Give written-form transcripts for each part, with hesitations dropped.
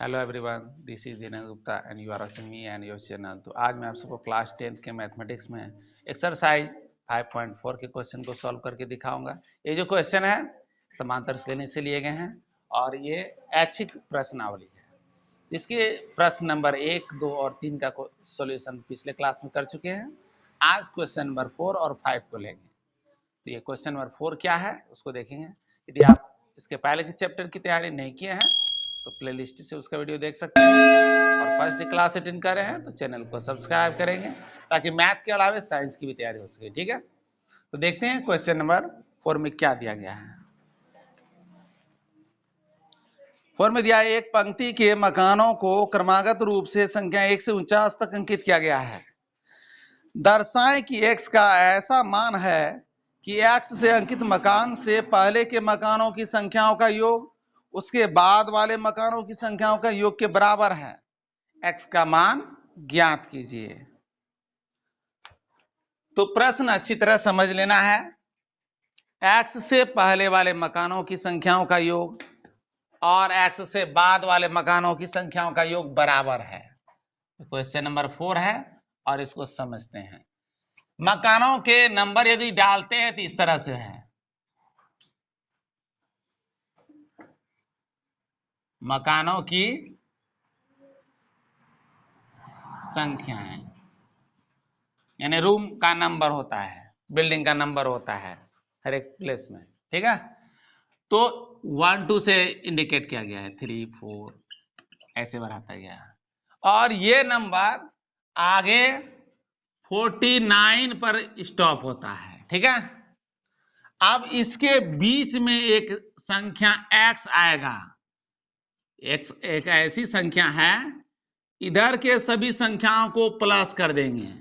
Hello everyone, this is Dinesh Gupta and you are watching me and your channel. तो आज मैं आप सबको क्लास 10 के मैथमेटिक्स में एक्सरसाइज 5.4 के क्वेश्चन को सॉल्व करके दिखाऊंगा। ये जो क्वेश्चन है समांतर श्रेणी से लिए गए हैं और ये ऐच्छिक प्रश्नावली है। इसके प्रश्न नंबर 1, 2 और 3 का सॉल्यूशन पिछले क्लास में कर चुके हैं। आज क्वेश्चन नंबर 4 और 5 को लेंगे। तो ये क्वेश्चन नंबर 4 क्या है उसको देखेंगे। यदि आप इसके पहले के चैप्टर की तैयारी नहीं किए हैं तो प्लेलिस्ट से उसका वीडियो देख सकते हैं, और फर्स्ट क्लास अटेंड कर रहे हैं तो चैनल को सब्सक्राइब करेंगे ताकि मैथ के अलावा साइंस की भी तैयारी हो सके। ठीक है, तो देखते हैं क्वेश्चन नंबर 4 में क्या दिया गया है। 4 में दिया है, एक पंक्ति के मकानों को क्रमागत रूप से संख्या 1 से 49 तक अंकित किया गया है। दर्शाएं कि x का ऐसा मान है कि x से अंकित मकान से पहले के मकानों की संख्याओं का योग उसके बाद वाले मकानों की संख्याओं का योग के बराबर है। x का मान ज्ञात कीजिए। तो प्रश्न अच्छी तरह समझ लेना है। x से पहले वाले मकानों की संख्याओं का योग और x से बाद वाले मकानों की संख्याओं का योग बराबर है। क्वेश्चन नंबर 4 है और इसको समझते हैं। मकानों के नंबर यदि डालते हैं तो इस तरह से है, मकानों की संख्याएं यानी रूम का नंबर होता है, बिल्डिंग का नंबर होता है हर एक प्लेस में। ठीक है, तो 1 2 से इंडिकेट किया गया है, 3 4 ऐसे बढ़ाता गया और ये नंबर आगे 49 पर स्टॉप होता है। ठीक है, अब इसके बीच में एक संख्या x आएगा। x एक ऐसी संख्या है, इधर के सभी संख्याओं को प्लस कर देंगे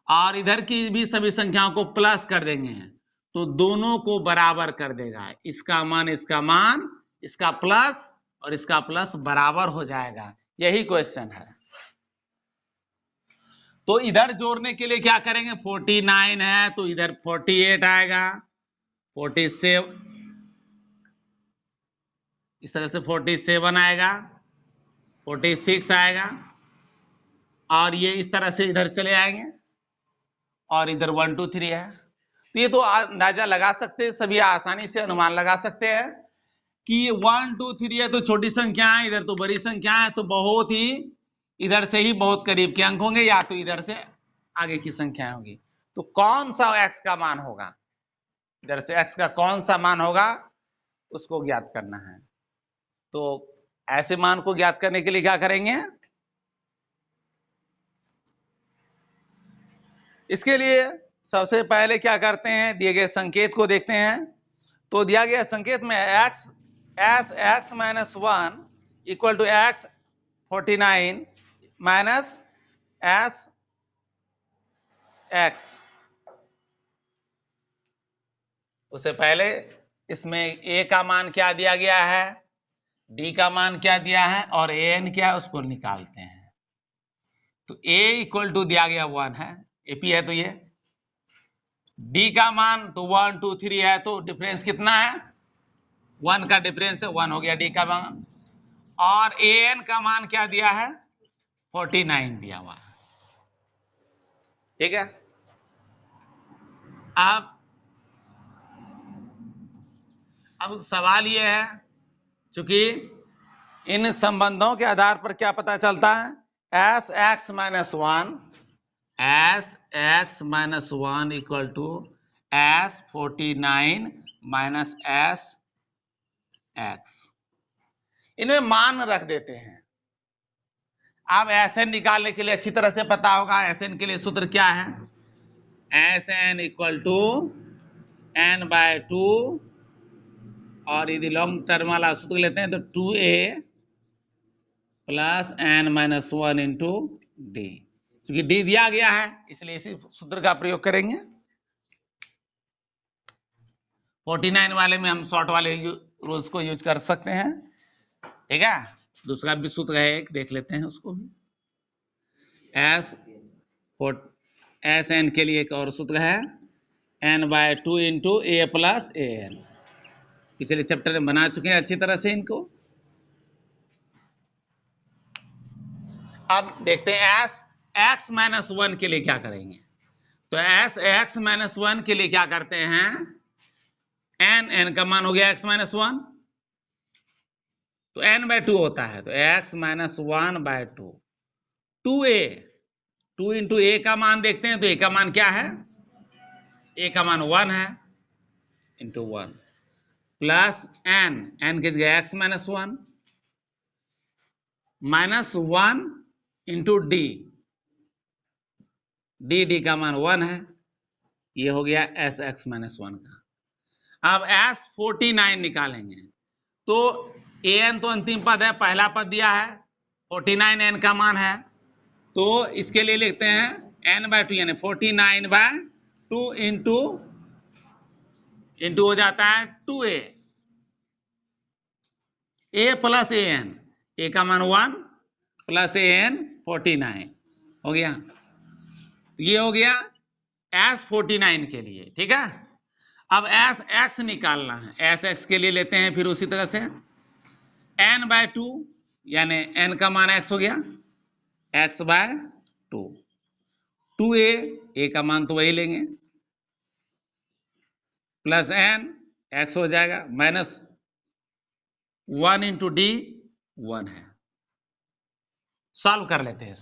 और इधर की भी सभी संख्याओं को प्लस कर देंगे तो दोनों को बराबर कर देगा। इसका मान इसका प्लस और इसका प्लस बराबर हो जाएगा। यही क्वेश्चन है। तो इधर जोड़ने के लिए क्या करेंगे, 49 है तो इधर 48 आएगा, 47 इस तरह से 47 आएगा, 46 आएगा और ये इस तरह से इधर चले आएंगे और इधर 1 2 3 है। तो ये तो अंदाजा लगा सकते हैं, सभी आसानी से अनुमान लगा सकते हैं कि 1 2 3 है तो छोटी संख्या है, इधर तो बड़ी संख्या है, तो बहुत ही इधर से ही बहुत करीब के अंक होंगे या तो इधर से आगे की संख्या होगी। तो कौन सा x का मान होगा, इधर से x का कौन सा मान होगा उसको ज्ञात करना है। तो ऐसे मान को ज्ञात करने के लिए क्या करेंगे, इसके लिए सबसे पहले क्या करते हैं, दिए गए संकेत को देखते हैं। तो दिया गया संकेत में x minus 1 equal to x 49 minus S x। उससे पहले इसमें a का मान क्या दिया गया है, d का मान क्या दिया है और an क्या है उसको निकालते हैं। तो a इक्वल टू दिया गया 1 है, ap है, तो ये d का मान तो 1 2 3 है, तो डिफरेंस कितना है, 1 का डिफरेंस है, 1 हो गया d का मान। और an का मान क्या दिया है, 49 दिया हुआ है। ठीक है, अब सवाल ये है, चूंकि इन संबंधों के आधार पर क्या पता चलता है, S X minus one equal to S 49 minus S X. इनमें मान रख देते हैं। अब एस एन निकालने के लिए अच्छी तरह से पता होगा, एस एन के लिए सूत्र क्या है, S N equal to N by 2 और यदि लॉन्ग टर्म वाला सूत्र लेते हैं तो 2a plus N minus 1 into D. क्योंकि डी दिया गया है इसलिए इसी सूत्र का प्रयोग करेंगे। 49 वाले में हम शॉर्ट वाले रूल्स को यूज कर सकते हैं। ठीक है, दूसरा भी सूत्र है एक, देख लेते हैं उसको भी। एस एन के लिए एक और सूत्र है, N by 2 into A plus A N. पिछले चैप्टर में बना चुके हैं अच्छी तरह से इनको। अब देखते हैं एस एक्स माइनस वन के लिए क्या करेंगे। तो एस एक्स माइनस वन के लिए क्या करते हैं, एन का मान हो गया एक्स माइनस वन, तो एन बाय टू होता है, तो x minus one by two, two a, two into a का मान देखते हैं, तो ए का मान क्या है, ए का मान वन है, इंटू वन प्लस एन की जगह x minus one minus one into D, D का मान वन है, ये हो गया एस एक्स माइनस वन का। अब एस 49 निकालेंगे, तो ए एन तो अंतिम पद है, पहला पद दिया है, 49 एन का मान है, तो इसके लिए लिखते हैं एन बाय टू, यानी 49 बाय टू इंटू हो जाता है 2a, A plus A N, ए का मान 1 प्लस ए एन 49 हो गया, तो ये हो गया एस 49 के लिए, ठीक है। अब एस एक्स निकालना है, एस एक्स के लिए लेते हैं फिर उसी तरह से एन बाय टू, यानी एन का मान एक्स हो गया, एक्स बाय टू, 2a, ए का मान तो वही लेंगे, प्लस एन एक्स हो जाएगा, माइनस 1 इंटू डी 1 है। सॉल्व कर लेते हैं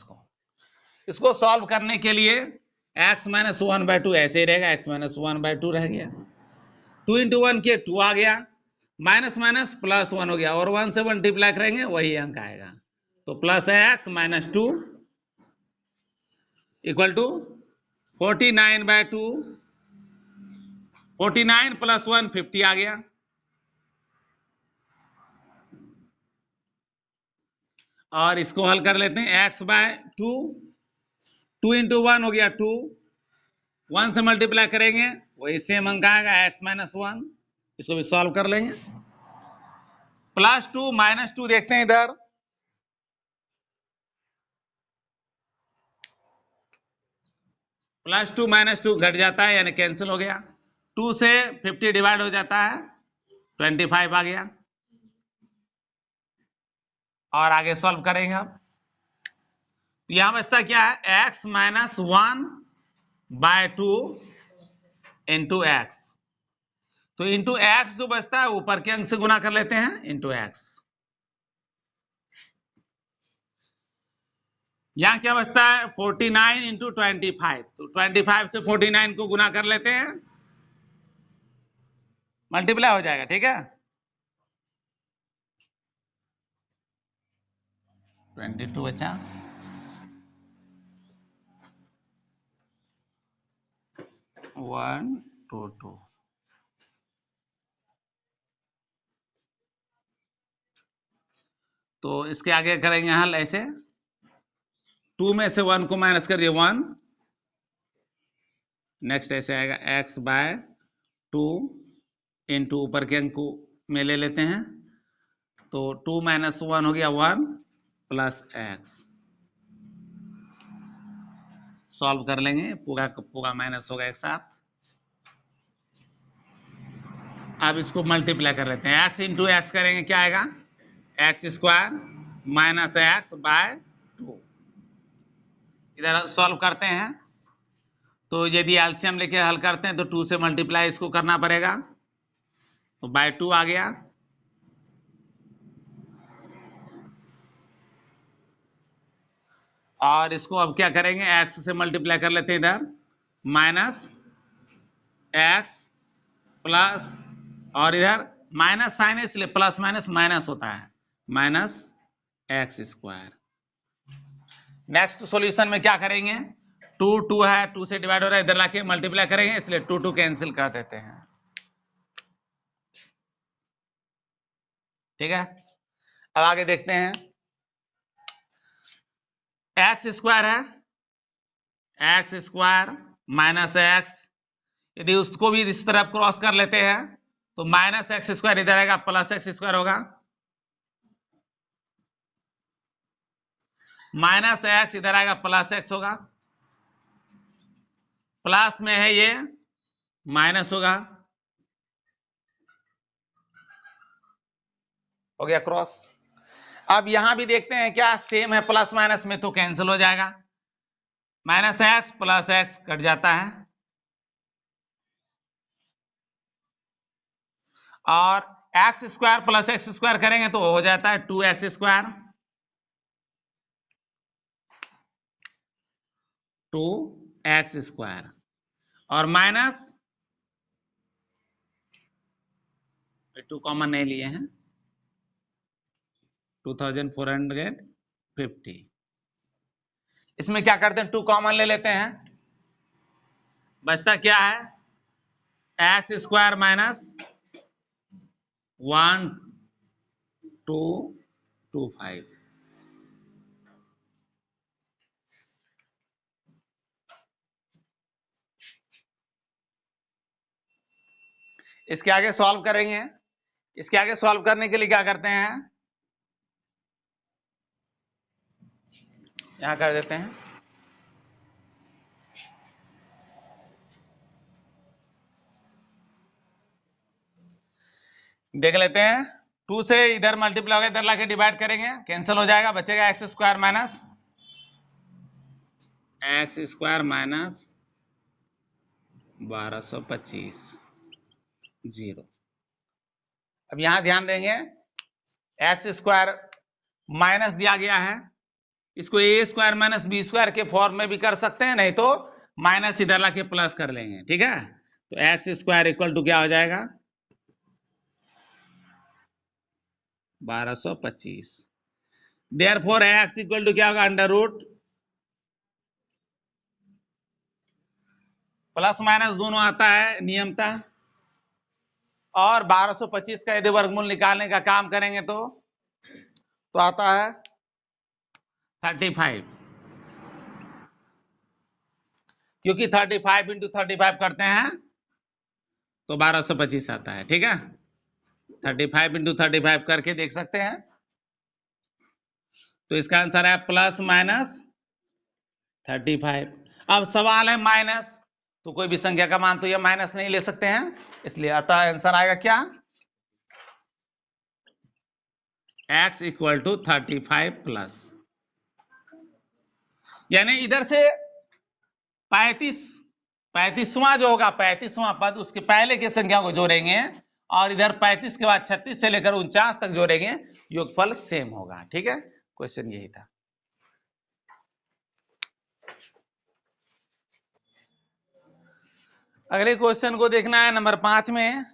इसको सॉल्व करने के लिए x minus one by to ऐसे ही रहेगा, x minus one by to रह गया, 2 इंटू वन के 2 आ गया, माइनस माइनस प्लस 1 हो गया, और 1 से मल्टीप्लाई करेंगे वही अंक आएगा, तो plus x minus two equal to 49 by two, 49 plus 1 50 आ गया, और इसको हल कर लेते हैं, x by two, 2 into one हो गया 2, 1 से मल्टीप्लाई करेंगे वही सेम अंक आएगा x माइनस वन, इसको भी सॉल्व कर लेंगे, प्लस 2 माइनस 2 देखते हैं इधर, प्लस 2 माइनस 2 घट जाता है, यानी कैंसिल हो गया, 2 से 50 डिवाइड हो जाता है, 25 आ गया, और आगे सॉल्व करेंगे अब, तो यहां बचता क्या है, x minus one by two into x, तो इंटू एक्स जो बचता है ऊपर के अंक से गुना कर लेते हैं, इंटू एक्स, यहां क्या बचता है 49 इंटू 25, तो 25 से 49 को गुना कर लेते हैं, मल्टीप्लाई हो जाएगा, ठीक है, 22 बचा, वन टू टू, तो इसके आगे करेंगे हल ऐसे, 2 में से 1 को माइनस कर दिए 1, नेक्स्ट ऐसे आएगा x बाय टू इंटू ऊपर के अंक को में ले लेते हैं, तो 2 माइनस 1 हो गया 1 प्लस एक्स, सॉल्व कर लेंगे, पूरा पूरा माइनस होगा एक साथ, अब इसको मल्टीप्लाई कर लेते हैं, x इंटू एक्स करेंगे क्या आएगा, x square minus x by two, इधर सॉल्व करते हैं, तो यदि एलसीएम लेके हल करते हैं तो 2 से मल्टीप्लाई इसको करना पड़ेगा, तो बाय 2 आ गया, और इसको अब क्या करेंगे, x से मल्टीप्लाई कर लेते हैं इधर, माइनस एक्स प्लस, और इधर माइनस साइन है इसलिए प्लस माइनस माइनस होता है, minus x square. Next solution में क्या करेंगे, 2 2 है, 2 से डिवाइड हो रहा है, इधर लाके मल्टीप्लाई करेंगे, इसलिए 2 2 कैंसिल कर देते हैं, ठीक है। अब आगे देखते हैं, एक्स स्क्वायर है, एक्स स्क्वायर माइनस एक्स, यदि उसको भी इस तरफ क्रॉस कर लेते हैं तो माइनस एक्स स्क्वायर इधर आएगा, प्लस एक्स स्क्वायर होगा, माइनस एक्स इधर आएगा, प्लस एक्स होगा, प्लस में है ये माइनस होगा, हो गया क्रॉस। अब यहां भी देखते हैं क्या सेम है, प्लस माइनस में तो कैंसिल हो जाएगा, minus x plus x cut जाता है, और x square plus x square करेंगे तो हो जाता है 2x स्क्वायर, 2x स्क्वायर, और माइनस 2 कॉमन नहीं लिए हैं, 2450, इसमें क्या करते हैं 2 कॉमन ले लेते हैं, बचता क्या है एक्स स्क्वायर माइनस 1225, इसके आगे सॉल्व करेंगे, इसके आगे सॉल्व करने के लिए क्या करते हैं, यहां कर देते हैं, देख लेते हैं, 2 से इधर मल्टीप्लाई होगा, इधर लाके डिवाइड करेंगे, कैंसिल हो जाएगा, बचेगा एक्स स्क्वायर माइनस 1225 जीरो। अब यहां ध्यान देंगे एक्स स्क्वायर माइनस दिया गया है, इसको ए स्क्वायर माइनस बी स्क्वायर के फॉर्म में भी कर सकते हैं, नहीं तो माइनस इधर लाके प्लस कर लेंगे, ठीक है। तो एक्स स्क्वायर इक्वल टू क्या हो जाएगा 1225, देयरफॉर एक्स इक्वल टू क्या होगा अंडर रूट, प्लस माइनस दोनों आता है नियमता, और 1225 का यदि वर्गमूल निकालने का काम करेंगे तो आता है 35, क्योंकि 35 इंटू 35 करते हैं तो 1225 आता है, ठीक है। 35 इंटू 35 करके देख सकते हैं, तो इसका आंसर है प्लस माइनस 35। अब सवाल है माइनस, तो कोई भी संख्या का मान तो ये माइनस नहीं ले सकते हैं, इसलिए अतः आंसर आएगा क्या x इक्वल टू 35 प्लस, यानी इधर से 35वां जो होगा 35वां पद उसके पहले की संख्या को जोड़ेंगे, और इधर 35 के बाद 36 से लेकर 49 तक जोड़ेंगे, योगफल सेम होगा, ठीक है। क्वेश्चन यही था। अगले क्वेश्चन को देखना है नंबर 5 में,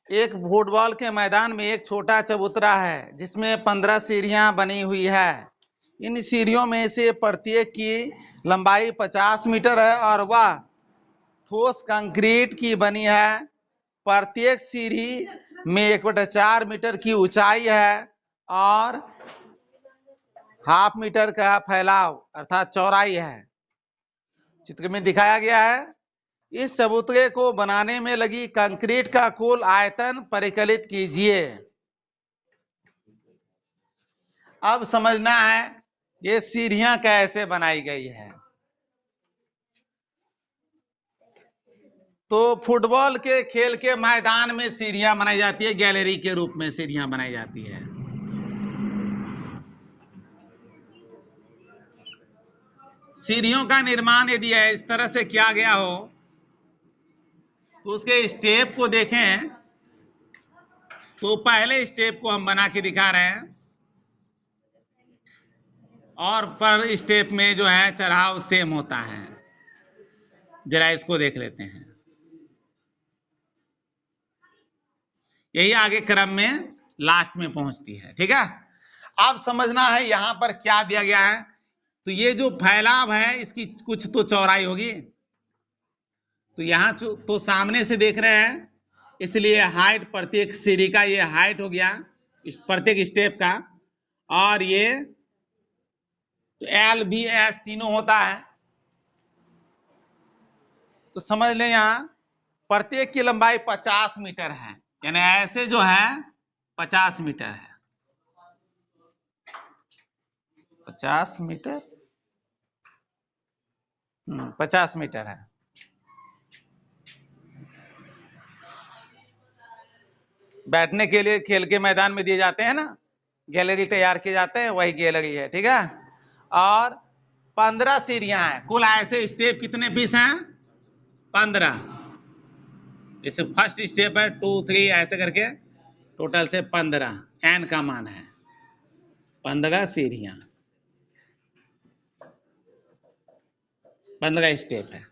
एक फुटबॉल के मैदान में एक छोटा चबूतरा है जिसमें 15 सीढ़ियां बनी हुई है, इन सीढ़ियों में से प्रत्येक की लंबाई 50 मीटर है और वह ठोस कंक्रीट की बनी है, प्रत्येक सीढ़ी में 1/4 मीटर की ऊंचाई है और ½ मीटर का फैलाव अर्थात चौड़ाई है। चित्र में दिखाया गया है, इस चबूतरे को बनाने में लगी कंक्रीट का कुल आयतन परिकलित कीजिए। अब समझना है ये सीढ़ियां कैसे बनाई गई है। तो फुटबॉल के खेल के मैदान में सीढ़ियां बनाई जाती है, गैलरी के रूप में सीढ़ियां बनाई जाती है। सीढ़ियों का निर्माण यदि इस तरह से किया गया हो तो उसके स्टेप को देखें, तो पहले स्टेप को हम बना के दिखा रहे हैं, और पर स्टेप में जो है चढ़ाव सेम होता है। जरा इसको देख लेते हैं, यही आगे क्रम में लास्ट में पहुंचती है, ठीक है। अब समझना है यहां पर क्या दिया गया है, तो ये जो फैलाव है इसकी कुछ तो चौड़ाई होगी, तो यहां तो सामने से देख रहे हैं, इसलिए हाइट प्रत्येक सीढ़ी का ये हाइट हो गया प्रत्येक स्टेप का, और ये तो एल बी एस तीनों होता है, तो समझ लें यहां प्रत्येक की लंबाई 50 मीटर है, यानी ऐसे जो है 50 मीटर है, 50 मीटर 50 मीटर है। बैठने के लिए खेल के मैदान में दिए जाते हैं ना, गैलरी तैयार किए जाते हैं, वही गैलरी है, ठीक है। और 15 सीढ़ियां हैं, कुल ऐसे स्टेप कितने पीस हैं? 15। जैसे फर्स्ट स्टेप है 2 3 ऐसे करके टोटल से 15 एन का मान है, 15 सीढ़ियां, 15 स्टेप है।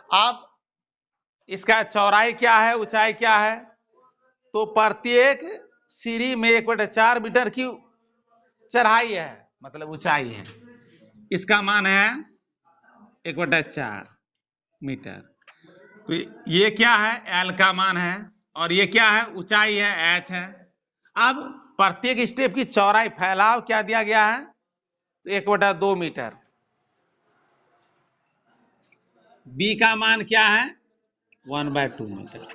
अब इसका चौड़ाई क्या है, ऊंचाई क्या है? तो प्रत्येक सीढ़ी में 1/4 मीटर की चढ़ाई है, मतलब ऊंचाई है। इसका मान है 1/4 मीटर। तो ये क्या है? एल का मान है, और ये क्या है? ऊंचाई है, एच है। अब प्रत्येक स्टेप की चौड़ाई, फैलाव क्या दिया गया है? तो 1/2 मीटर। बी का मान क्या है? 1/2 मीटर।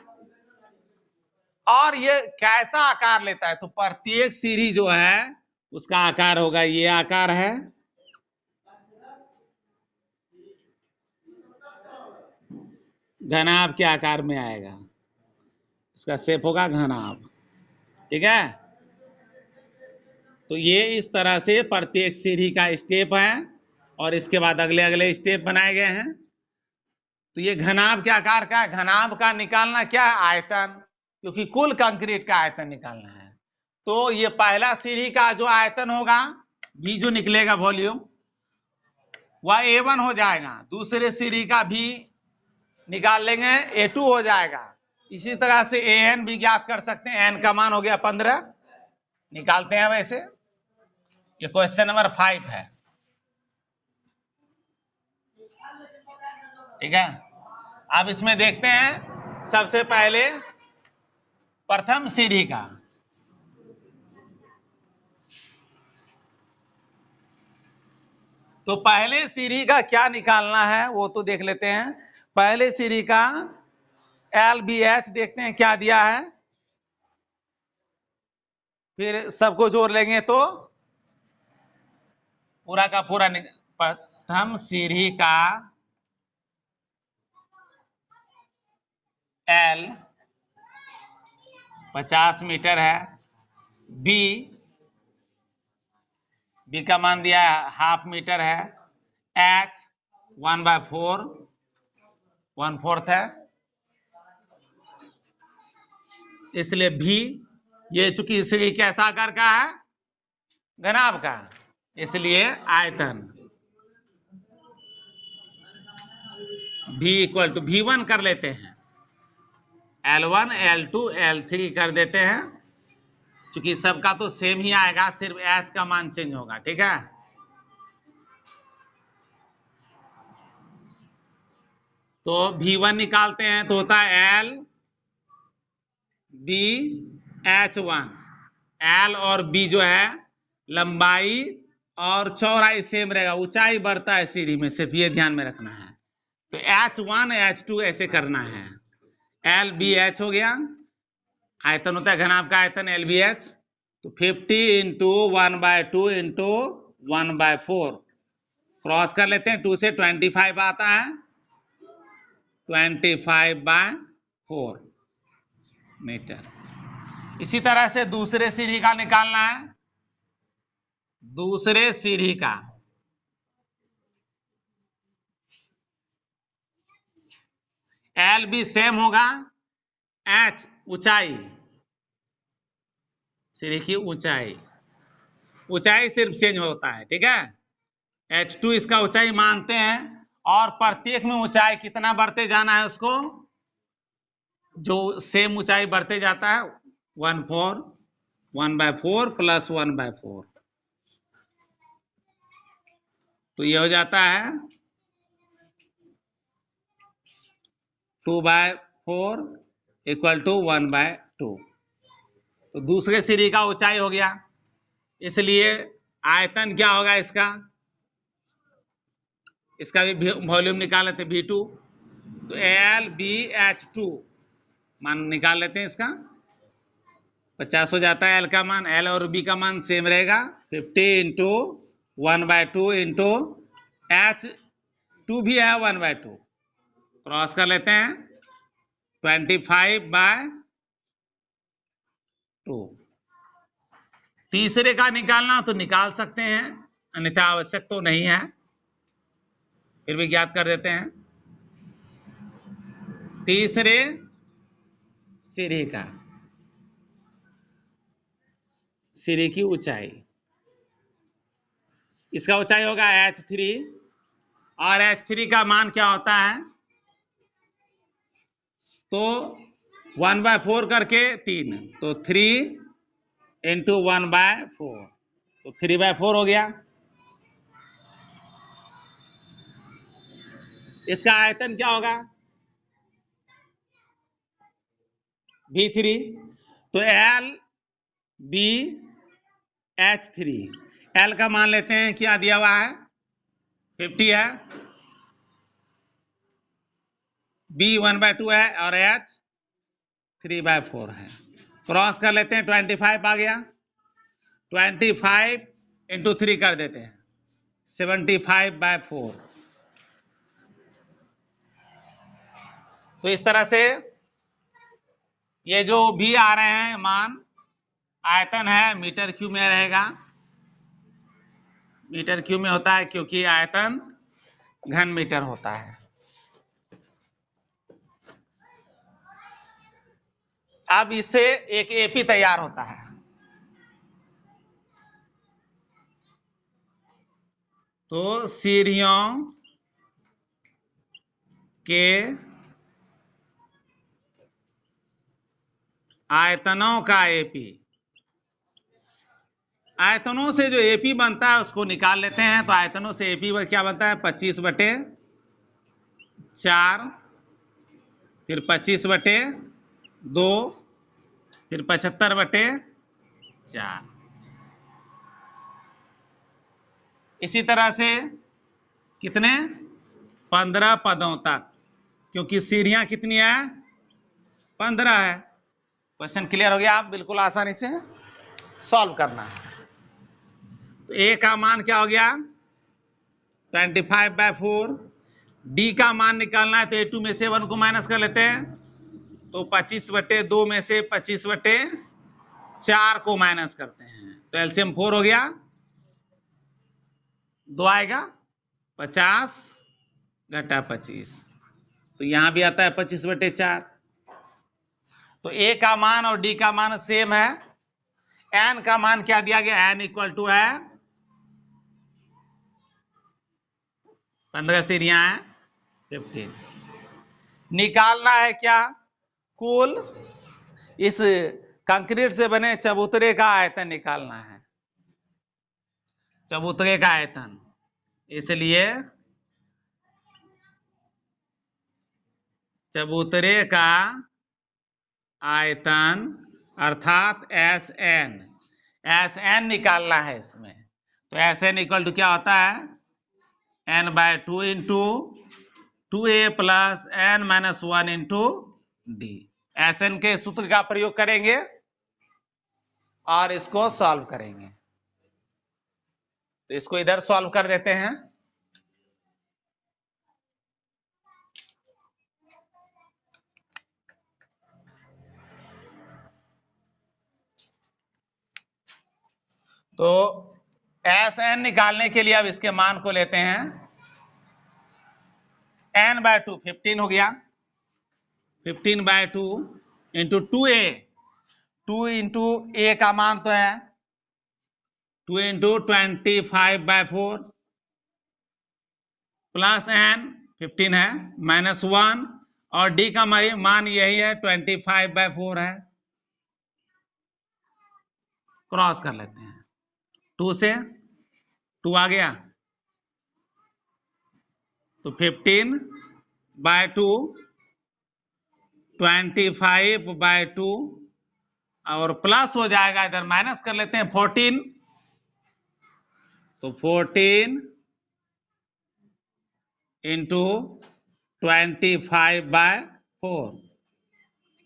और ये कैसा आकार लेता है? तो प्रत्येक सीढ़ी जो है उसका आकार होगा, ये आकार है, घनाभ के आकार में आएगा, इसका शेप होगा घनाभ, ठीक है। तो ये इस तरह से प्रत्येक सीढ़ी का स्टेप है, और इसके बाद अगले अगले स्टेप बनाए गए हैं। तो ये घनाभ के आकार का है। घनाभ का निकालना क्या है? आयतन, क्योंकि कुल कंक्रीट का आयतन निकालना है। तो ये पहला सीढ़ी का जो आयतन होगा, भी जो निकलेगा वॉल्यूम, वह A1 हो जाएगा। दूसरे सीढ़ी का भी निकाल लेंगे, A2 हो जाएगा। इसी तरह से AN भी ज्ञात कर सकते हैं। N का मान हो गया 15, निकालते हैं वैसे। ये क्वेश्चन नंबर 5 है, ठीक है। अब इसमें देखते हैं सबसे पहले प्रथम सीढ़ी का। तो पहले सीढ़ी का क्या निकालना है वो तो देख लेते हैं। पहले सीढ़ी का LBH देखते हैं क्या दिया है, फिर सबको जोड़ लेंगे तो पूरा का पूरा प्रथम सीढ़ी का L 50 मीटर है, B का मान दिया है हाफ मीटर है, H 1/4 1/4 है, इसलिए भी ये चूंकि सीढ़ी कैसा आकार का है? घनाभ का, इसलिए आयतन V इक्वल टू V1 कर लेते हैं, L1 L2 L3 कर देते हैं, क्योंकि सबका तो सेम ही आएगा, सिर्फ H का मान चेंज होगा, ठीक है। तो V1 निकालते हैं तो होता है L B H1। L और B जो है लंबाई और चौड़ाई सेम रहेगा, ऊंचाई बढ़ता है सीढ़ी में, सिर्फ ये ध्यान में रखना है। तो H1 H2 ऐसे करना है। LBH हो गया, आयतन होता है घनाभ का आयतन LBH। तो 50 इंटू 1/2 इंटू 1/4 क्रॉस कर लेते हैं, 2 से 25 आता है, 25/4 मीटर। इसी तरह से दूसरे सीढ़ी का निकालना है। दूसरे सीढ़ी का L भी सेम होगा, H ऊंचाई, सीढ़ी की ऊंचाई, ऊंचाई सिर्फ चेंज होता है, ठीक है। H2 इसका ऊंचाई मानते हैं, और प्रत्येक में ऊंचाई कितना बढ़ते जाना है उसको, जो सेम ऊंचाई बढ़ते जाता है 1/4 प्लस 1/4, तो ये हो जाता है 2/4 इक्वल टू 1/2। तो दूसरे सीढ़ी का ऊंचाई हो गया, इसलिए आयतन क्या होगा इसका भी वॉल्यूम निकाल लेते हैं V2। तो LBH2 मान निकाल लेते हैं, इसका 50 हो जाता है L का मान, L और B का मान सेम रहेगा, 50 इंटू 1/2 इंटू H2 भी है 1/2, क्रॉस कर लेते हैं 25/2, तीसरे का निकालना तो निकाल सकते हैं, अन्यथा आवश्यक तो नहीं है, फिर भी ज्ञात कर देते हैं। तीसरे सीढ़ी का, सीढ़ी की ऊंचाई, इसका ऊंचाई होगा h3, और h3 का मान क्या होता है, तो 1/4 करके 3, तो 3 × 1/4, तो 3/4 हो गया। इसका आयतन क्या होगा, V3, तो L B H3, L का मान लेते हैं, क्या दिया हुआ है 50 है, B 1/2 है, और H 3/4 है। क्रॉस कर लेते हैं, 25 आ गया, 25 × 3 कर देते हैं, 75/4। तो इस तरह से ये जो भी आ रहे हैं मान, आयतन है मीटर क्यूब में रहेगा, मीटर क्यूब में होता है क्योंकि आयतन घन मीटर होता है। अब इससे एक एपी तैयार होता है। तो सीढ़ियों के आयतनों का एपी, आयतनों से जो एपी बनता है उसको निकाल लेते हैं। तो आयतनों से एपी क्या बनता है, 25/4, फिर 25/2, फिर 75/4। इसी तरह से कितने, 15 पदों तक, क्योंकि सीढ़ियां कितनी है, 15 है। क्वेश्चन क्लियर हो गया, आप बिल्कुल आसानी से सॉल्व करना है। तो ए का मान क्या हो गया, 25/4। डी का मान निकालना है, तो A2 में से 1 को माइनस कर लेते हैं, तो 25/2 में से 25/4 को माइनस करते हैं, तो एलसीएम 4 हो गया, 2 आएगा, 50 घटा 25, तो यहां भी आता है 25/4। तो ए का मान और डी का मान सेम है। एन का मान क्या दिया गया, एन इक्वल टू है 15 सीढ़ियां हैं, 15। निकालना है क्या, कुल इस कंक्रीट से बने चबूतरे का आयतन निकालना है, चबूतरे का आयतन। इसलिए चबूतरे का आयतन अर्थात एस एन निकालना है इसमें। तो एस एन इक्वल टू क्या होता है, n/2 × 2a + n-1 × d। S N के सूत्र का प्रयोग करेंगे और इसको सॉल्व करेंगे। तो इसको इधर सॉल्व कर देते हैं। तो एस एन निकालने के लिए अब इसके मान को लेते हैं, n/2 15 हो गया, 15/2 × 2a, 2 × a का मान तो है 2 × 25/4 प्लस n 15 है, -1, और d का मान यही है 25/4 है। क्रॉस कर लेते हैं, 2 से 2 आ गया, तो 15/2 25/2, और प्लस हो जाएगा, इधर माइनस कर लेते हैं 14, तो 14 × 25/4,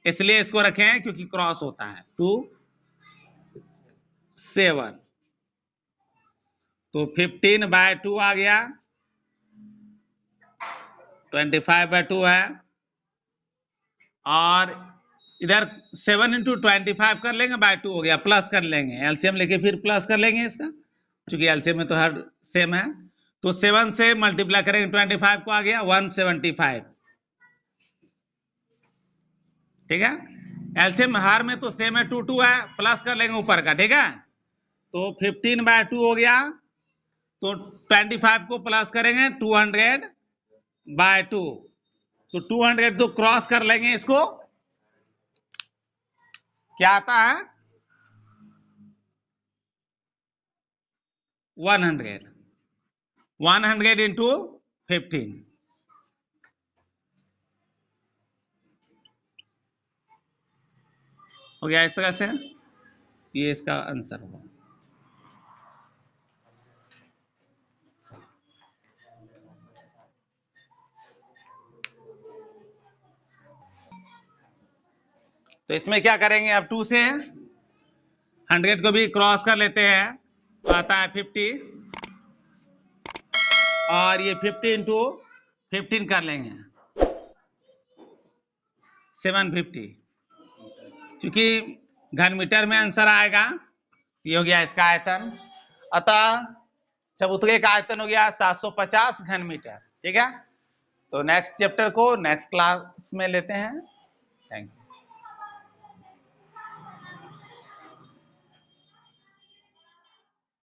इसलिए इसको रखे हैं क्योंकि क्रॉस होता है, 2 7, तो 15/2 आ गया, 25/2 है, और इधर 7 इंटू 25 कर लेंगे, बाय 2 हो गया, प्लस कर लेंगे, एलसीएम लेके फिर प्लस कर लेंगे इसका, क्योंकि एलसीएम में तो हर सेम है। तो 7 से मल्टीप्लाई करेंगे 25 को, आ गया 175। ठीक है, एलसीएम हर में तो सेम है, 2 2 है, प्लस कर लेंगे ऊपर का। ठीक है, तो 15/2 हो गया। तो 25 को प्लस करेंगे 200/2, तो 200 तो क्रॉस कर लेंगे इसको, क्या आता है 100 इंटू 15 हो गया। इस तरह से ये इसका आंसर होगा। तो इसमें क्या करेंगे, अब 2 से 100 को भी क्रॉस कर लेते हैं, तो आता है 50, और ये 50 इंटू 15 कर लेंगे 750, क्योंकि घन मीटर में आंसर आएगा। ये हो गया इसका आयतन, अतः चबूतरे का आयतन हो गया 750 घन मीटर। ठीक है, तो नेक्स्ट चैप्टर को नेक्स्ट क्लास में लेते हैं। Thank you.